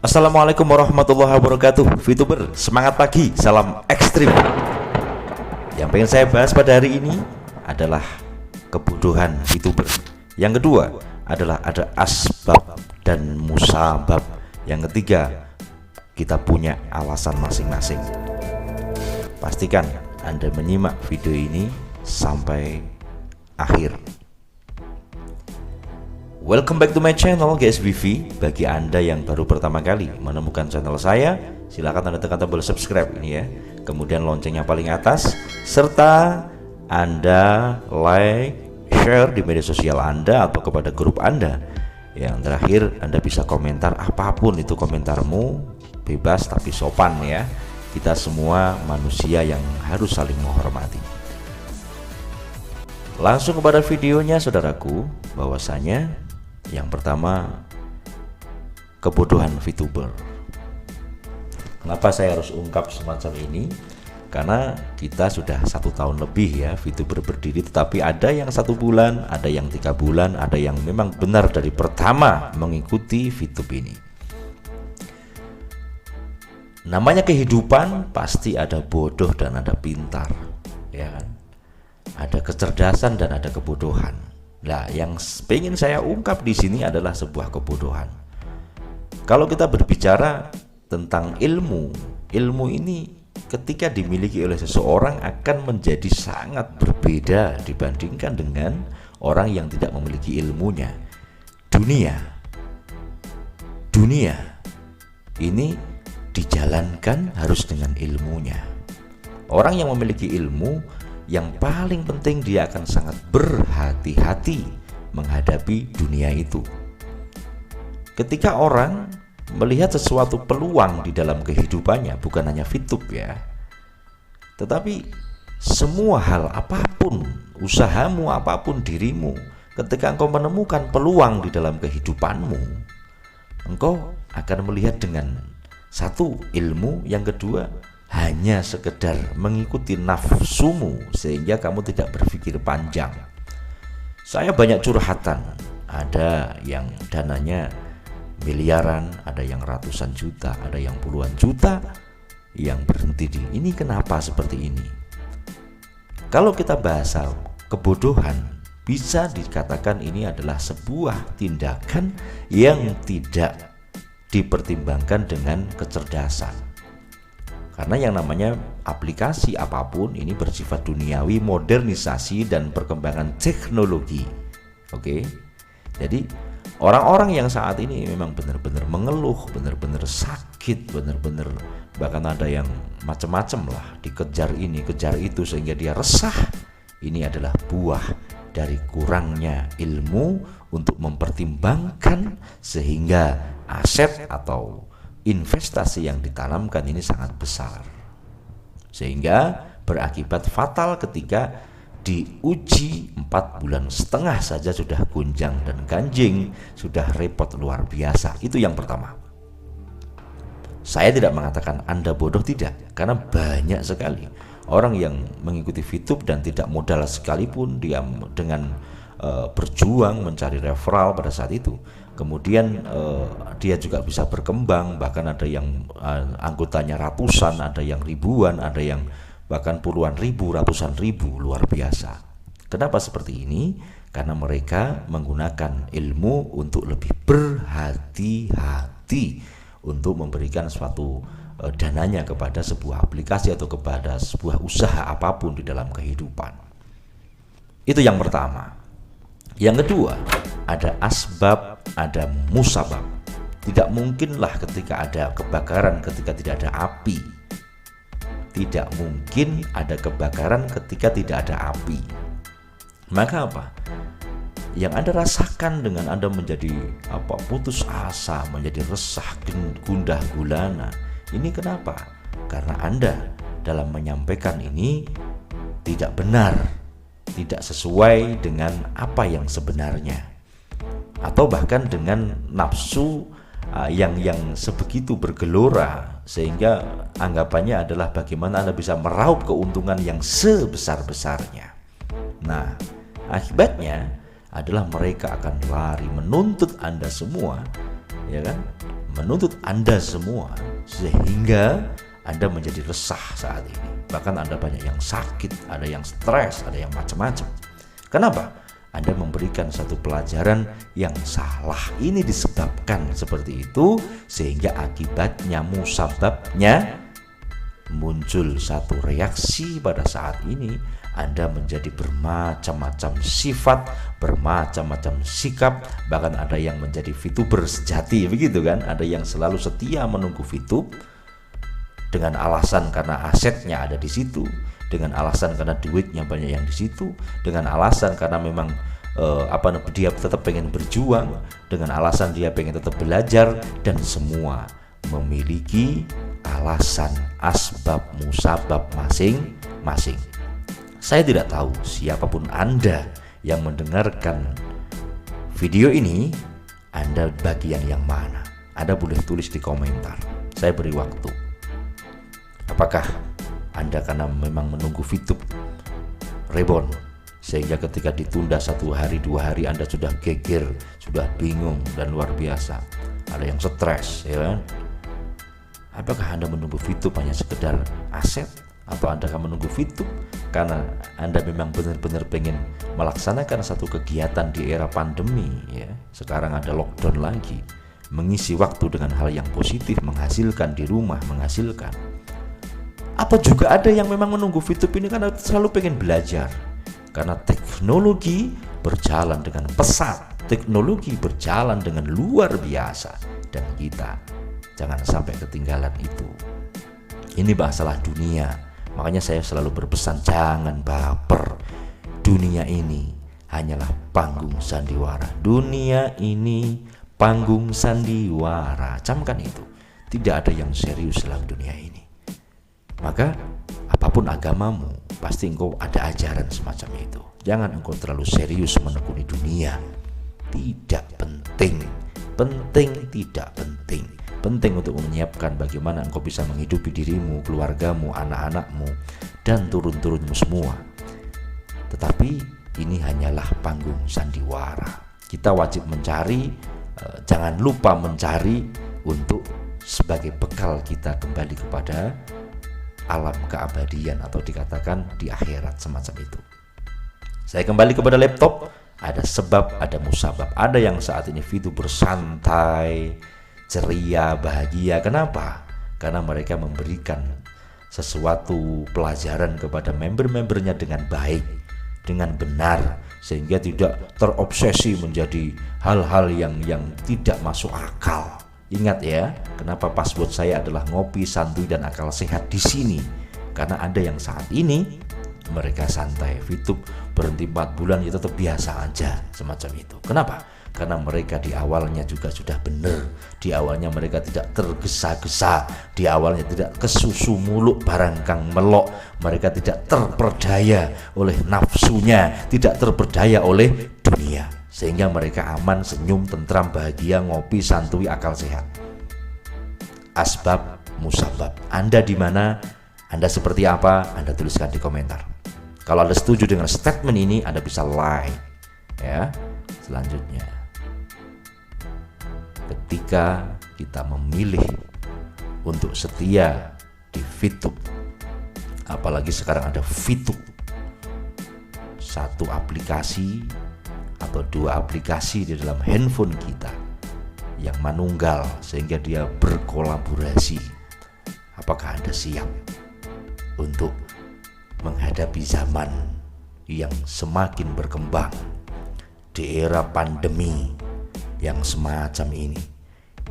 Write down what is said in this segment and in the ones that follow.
Assalamualaikum warahmatullahi wabarakatuh. VTuber, semangat pagi, salam ekstrim. Yang pengen saya bahas pada hari ini adalah kebodohan VTuber. Yang kedua adalah ada asbab dan musabab. Yang ketiga, kita punya alasan masing-masing. Pastikan Anda menyimak video ini sampai akhir. Welcome back to my channel GSBV. Bagi Anda yang baru pertama kali menemukan channel saya, silakan Anda tekan tombol subscribe ini ya. Kemudian loncengnya paling atas, serta Anda like, share di media sosial Anda atau kepada grup Anda. Yang terakhir, Anda bisa komentar apapun itu komentarmu, bebas tapi sopan ya. Kita semua manusia yang harus saling menghormati. Langsung kepada videonya saudaraku, bahwasanya yang pertama, kebodohan VTuber. Kenapa saya harus ungkap semacam ini? Karena kita sudah 1 tahun lebih ya VTuber berdiri, tetapi ada yang 1 bulan, ada yang 3 bulan, ada yang memang benar dari pertama mengikuti VTuber ini. Namanya kehidupan, pasti ada bodoh dan ada pintar, ya kan? Ada kecerdasan dan ada kebodohan. Nah, yang pengen saya ungkap di sini adalah sebuah kebodohan. Kalau kita berbicara tentang ilmu ini ketika dimiliki oleh seseorang akan menjadi sangat berbeda dibandingkan dengan orang yang tidak memiliki ilmunya. Dunia ini dijalankan harus dengan ilmunya. Orang yang memiliki ilmu, yang paling penting dia akan sangat berhati-hati menghadapi dunia itu. Ketika orang melihat sesuatu peluang di dalam kehidupannya, bukan hanya VTuber ya, tetapi semua hal apapun, usahamu apapun dirimu, ketika engkau menemukan peluang di dalam kehidupanmu, engkau akan melihat dengan satu ilmu, yang kedua hanya sekedar mengikuti nafsumu sehingga kamu tidak berpikir panjang. Saya banyak curhatan, ada yang dananya miliaran, ada yang ratusan juta, ada yang puluhan juta, yang berhenti di ini. Kenapa seperti ini? Kalau kita bahasa kebodohan, bisa dikatakan ini adalah sebuah tindakan yang tidak dipertimbangkan dengan kecerdasan. Karena yang namanya aplikasi apapun ini bersifat duniawi, modernisasi dan perkembangan teknologi. Oke. Jadi orang-orang yang saat ini memang benar-benar mengeluh, benar-benar sakit, benar-benar bahkan ada yang macam-macam lah, dikejar ini, kejar itu sehingga dia resah. Ini adalah buah dari kurangnya ilmu untuk mempertimbangkan, sehingga aset atau investasi yang ditanamkan ini sangat besar, sehingga berakibat fatal ketika diuji 4,5 bulan saja sudah gunjang dan ganjing, sudah repot luar biasa. Itu yang pertama. Saya tidak mengatakan Anda bodoh, tidak, karena banyak sekali orang yang mengikuti VTuber dan tidak modal sekalipun, dia dengan berjuang mencari referral pada saat itu. Kemudian dia juga bisa berkembang, bahkan ada yang anggotanya ratusan, ada yang ribuan, ada yang bahkan puluhan ribu, ratusan ribu, luar biasa. Kenapa seperti ini? Karena mereka menggunakan ilmu untuk lebih berhati-hati untuk memberikan suatu dananya kepada sebuah aplikasi atau kepada sebuah usaha apapun di dalam kehidupan. Itu yang pertama. Yang kedua, ada asbab, ada musabab. Tidak mungkinlah ketika ada kebakaran ketika tidak ada api. Tidak mungkin ada kebakaran ketika tidak ada api. Maka apa? Yang Anda rasakan dengan Anda menjadi putus asa, menjadi resah, gundah gulana. Ini kenapa? Karena Anda dalam menyampaikan ini tidak benar, tidak sesuai dengan apa yang sebenarnya, atau bahkan dengan nafsu yang sebegitu bergelora, sehingga anggapannya adalah bagaimana Anda bisa meraup keuntungan yang sebesar-besarnya. Nah, akibatnya adalah mereka akan lari menuntut Anda semua, ya kan, menuntut Anda semua sehingga Anda menjadi resah saat ini. Bahkan Anda banyak yang sakit, ada yang stres, ada yang macam-macam. Kenapa? Anda memberikan satu pelajaran yang salah. Ini disebabkan seperti itu sehingga akibatnya, musababnya muncul satu reaksi pada saat ini. Anda menjadi bermacam-macam sifat, bermacam-macam sikap, bahkan ada yang menjadi VTuber sejati, begitu kan? Ada yang selalu setia menunggu VTube dengan alasan karena asetnya ada di situ, dengan alasan karena duitnya banyak yang di situ, dengan alasan karena memang dia tetap pengen berjuang, dengan alasan dia pengen tetap belajar, dan semua memiliki alasan, asbab, musabab masing-masing. Saya tidak tahu siapapun Anda yang mendengarkan video ini, Anda bagian yang mana. Anda boleh tulis di komentar. Saya beri waktu. Apakah Anda karena memang menunggu VTube Reborn sehingga ketika ditunda 1 hari 2 hari Anda sudah geger, sudah bingung dan luar biasa, ada yang stres, ya kan? Apakah Anda menunggu VTube hanya sekedar aset, atau Anda akan menunggu VTube karena Anda memang benar-benar pengen melaksanakan satu kegiatan di era pandemi, ya? Sekarang ada lockdown lagi, mengisi waktu dengan hal yang positif, menghasilkan di rumah, menghasilkan. Apa juga ada yang memang menunggu VTube ini karena selalu pengen belajar, karena teknologi berjalan dengan pesat, teknologi berjalan dengan luar biasa, dan kita jangan sampai ketinggalan itu. Ini masalah dunia, makanya saya selalu berpesan jangan baper. Dunia ini hanyalah panggung sandiwara. Dunia ini panggung sandiwara, camkan itu. Tidak ada yang serius dalam dunia ini. Maka apapun agamamu, pasti engkau ada ajaran semacam itu. Jangan engkau terlalu serius menekuni dunia. Tidak penting, tidak penting. Penting untuk menyiapkan bagaimana engkau bisa menghidupi dirimu, keluargamu, anak-anakmu, dan turun-turunmu semua. Tetapi ini hanyalah panggung sandiwara. Kita wajib mencari, jangan lupa mencari untuk sebagai bekal kita kembali kepada alam keabadian, atau dikatakan di akhirat, semacam itu. Saya kembali kepada laptop. Ada sebab, ada musabab. Ada yang saat ini video bersantai, ceria, bahagia. Kenapa? Karena mereka memberikan sesuatu pelajaran kepada member-membernya dengan baik, dengan benar, sehingga tidak terobsesi menjadi hal-hal yang tidak masuk akal. Ingat ya, kenapa password saya adalah ngopi, santuy, dan akal sehat di sini. Karena ada yang saat ini mereka santai, VTube berhenti 4 bulan, ya tetap biasa aja, semacam itu. Kenapa? Karena mereka di awalnya juga sudah benar. Di awalnya mereka tidak tergesa-gesa, di awalnya tidak kesusu muluk barangkang melok. Mereka tidak terperdaya oleh nafsunya, tidak terperdaya oleh dunia, sehingga mereka aman, senyum, tentram, bahagia, ngopi, santuy, akal sehat. Asbab, musabab. Anda di mana? Anda seperti apa? Anda tuliskan di komentar. Kalau Anda setuju dengan statement ini, Anda bisa like, ya. Selanjutnya, ketika kita memilih untuk setia di VTube, apalagi sekarang ada VTube, satu aplikasi atau 2 aplikasi di dalam handphone kita yang manunggal sehingga dia berkolaborasi. Apakah Anda siap untuk menghadapi zaman yang semakin berkembang di era pandemi yang semacam ini,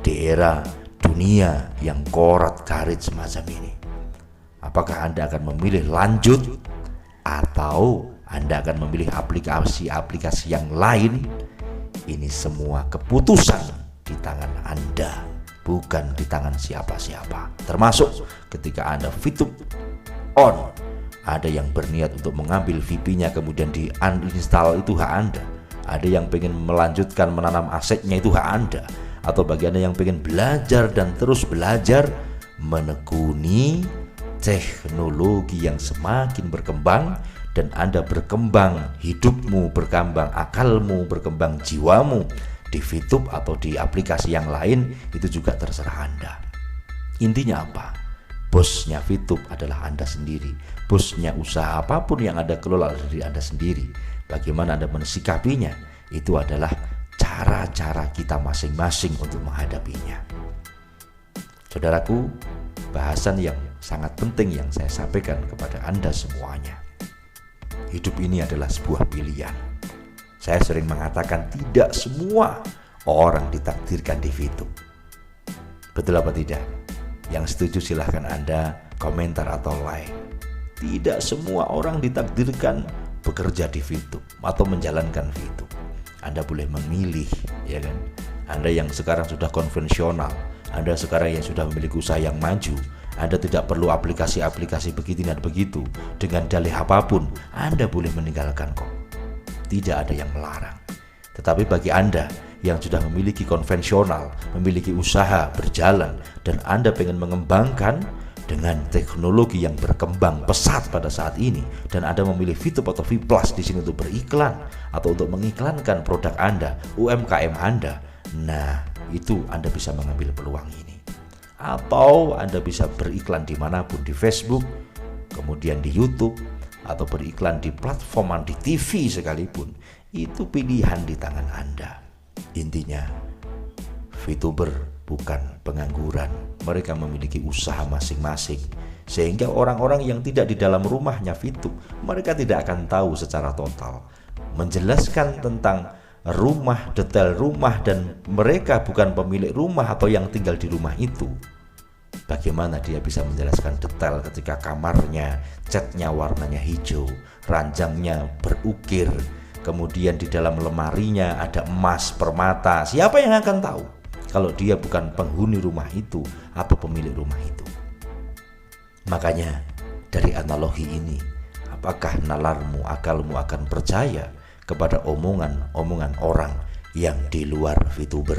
di era dunia yang korat-karit semacam ini? Apakah Anda akan memilih lanjut, atau Anda akan memilih aplikasi-aplikasi yang lain? Ini semua keputusan di tangan Anda, bukan di tangan siapa-siapa. Termasuk ketika Anda VTube on, ada yang berniat untuk mengambil VP-nya kemudian di uninstall, itu hak Anda. Ada yang pengen melanjutkan menanam asetnya, itu hak Anda. Atau bagi Anda yang pengen belajar dan terus belajar menekuni teknologi yang semakin berkembang, dan Anda berkembang, hidupmu berkembang, akalmu berkembang, jiwamu di VTube atau di aplikasi yang lain, itu juga terserah Anda. Intinya apa? Bosnya VTube adalah Anda sendiri. Bosnya usaha apapun yang Anda kelola adalah diri Anda sendiri. Bagaimana Anda mensikapinya, itu adalah cara-cara kita masing-masing untuk menghadapinya. Saudaraku, bahasan yang sangat penting yang saya sampaikan kepada Anda semuanya. Hidup ini adalah sebuah pilihan. Saya sering mengatakan tidak semua orang ditakdirkan di VTube. Betul apa tidak? Yang setuju silahkan Anda komentar atau like. Tidak semua orang ditakdirkan bekerja di VTube atau menjalankan VTube. Anda boleh memilih, ya kan? Anda yang sekarang sudah konvensional, Anda sekarang yang sudah memiliki usaha yang maju, Anda tidak perlu aplikasi-aplikasi begitu dan begitu. Dengan dalih apapun, Anda boleh meninggalkan kok. Tidak ada yang melarang. Tetapi bagi Anda yang sudah memiliki konvensional, memiliki usaha berjalan, dan Anda pengen mengembangkan dengan teknologi yang berkembang pesat pada saat ini, dan Anda memilih VTube atau V+ di sini untuk beriklan atau untuk mengiklankan produk Anda, UMKM Anda, nah itu Anda bisa mengambil peluang ini. Atau Anda bisa beriklan dimanapun, di Facebook, kemudian di YouTube, atau beriklan di platform di TV sekalipun. Itu pilihan di tangan Anda. Intinya, VTuber bukan pengangguran. Mereka memiliki usaha masing-masing, sehingga orang-orang yang tidak di dalam rumahnya VTube, mereka tidak akan tahu secara total menjelaskan tentang rumah, detail rumah, dan mereka bukan pemilik rumah atau yang tinggal di rumah itu. Bagaimana dia bisa menjelaskan detail ketika kamarnya catnya warnanya hijau, ranjangnya berukir, kemudian di dalam lemarinya ada emas permata? Siapa yang akan tahu kalau dia bukan penghuni rumah itu atau pemilik rumah itu? Makanya dari analogi ini, apakah nalarmu, akalmu akan percaya kepada omongan-omongan orang yang di luar VTuber?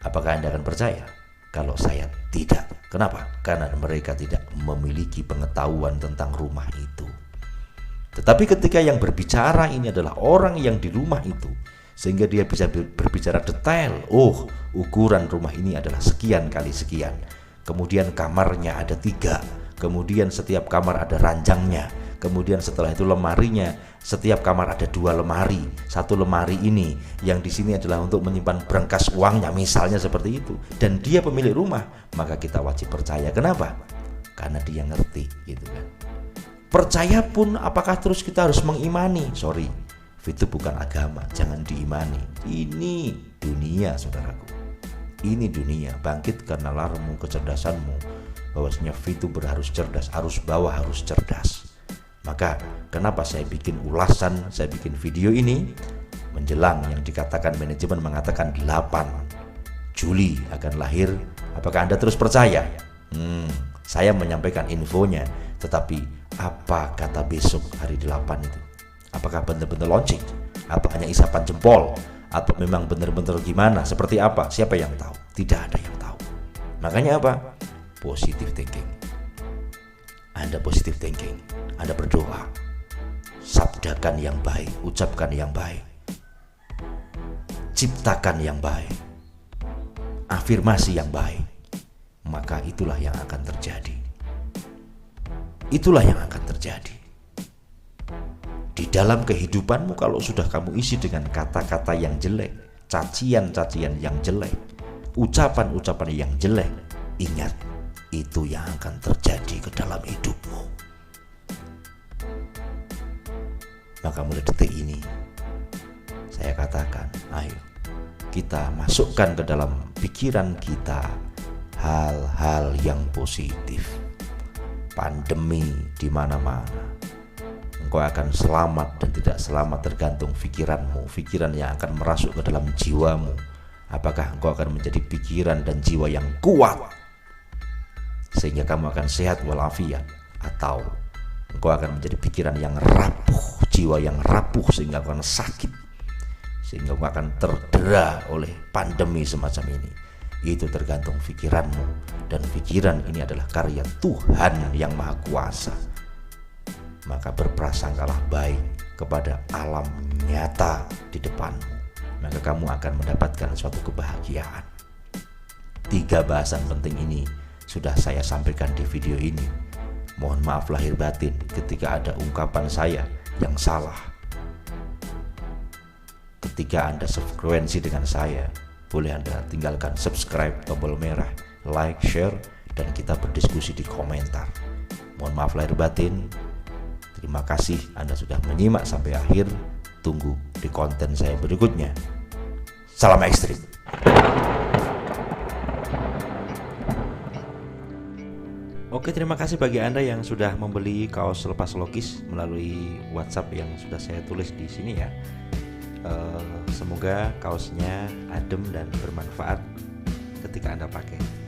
Apakah Anda akan percaya? Kalau saya tidak. Kenapa? Karena mereka tidak memiliki pengetahuan tentang rumah itu. Tetapi ketika yang berbicara ini adalah orang yang di rumah itu, sehingga dia bisa berbicara detail. Oh, ukuran rumah ini adalah sekian kali sekian. Kemudian kamarnya ada 3. Kemudian setiap kamar ada ranjangnya. Kemudian setelah itu lemarinya, setiap kamar ada 2 lemari. 1 lemari ini yang di sini adalah untuk menyimpan berangkas uangnya, misalnya seperti itu. Dan dia pemilik rumah, maka kita wajib percaya. Kenapa? Karena dia ngerti, gitu kan. Percaya pun apakah terus kita harus mengimani? Sorry, itu bukan agama, jangan diimani. Ini dunia, saudaraku. Ini dunia. Bangkitkan nalarmu, kecerdasanmu, bahwasanya VTuber harus cerdas, arus bawah harus cerdas. Maka kenapa saya bikin ulasan, saya bikin video ini menjelang yang dikatakan manajemen mengatakan 8 Juli akan lahir. Apakah Anda terus percaya? Saya menyampaikan infonya, tetapi apa kata besok hari 8 itu? Apakah benar-benar launching? Atau hanya isapan jempol? Atau memang benar-benar gimana? Seperti apa? Siapa yang tahu? Tidak ada yang tahu. Makanya apa? Positive thinking. Anda positive thinking, Anda berdoa, sabdakan yang baik, ucapkan yang baik, ciptakan yang baik, afirmasi yang baik, maka itulah yang akan terjadi. Itulah yang akan terjadi. Di dalam kehidupanmu, kalau sudah kamu isi dengan kata-kata yang jelek, cacian-cacian yang jelek, ucapan-ucapan yang jelek, ingat, itu yang akan terjadi ke dalam hidupmu. Maka mulai detik ini saya katakan, ayo kita masukkan ke dalam pikiran kita hal-hal yang positif. Pandemi di mana-mana, engkau akan selamat dan tidak selamat tergantung pikiranmu, pikiran yang akan merasuk ke dalam jiwamu. Apakah engkau akan menjadi pikiran dan jiwa yang kuat sehingga kamu akan sehat walafiat, atau engkau akan menjadi pikiran yang rapuh, jiwa yang rapuh sehingga engkau akan sakit, sehingga engkau akan terdera oleh pandemi semacam ini? Itu tergantung pikiranmu, dan pikiran ini adalah karya Tuhan yang Maha Kuasa. Maka berprasangkalah baik kepada alam nyata di depanmu. maka kamu akan mendapatkan suatu kebahagiaan. 3 bahasan penting ini sudah saya sampaikan di video ini. Mohon maaf lahir batin ketika ada ungkapan saya yang salah. Ketika Anda sefrekuensi dengan saya, boleh Anda tinggalkan subscribe, tombol merah, like, share, dan kita berdiskusi di komentar. Mohon maaf lahir batin. Terima kasih Anda sudah menyimak sampai akhir. Tunggu di konten saya berikutnya. Salam ekstrim. Oke, terima kasih bagi Anda yang sudah membeli kaos lepas logis melalui WhatsApp yang sudah saya tulis di sini ya. Semoga kaosnya adem dan bermanfaat ketika Anda pakai.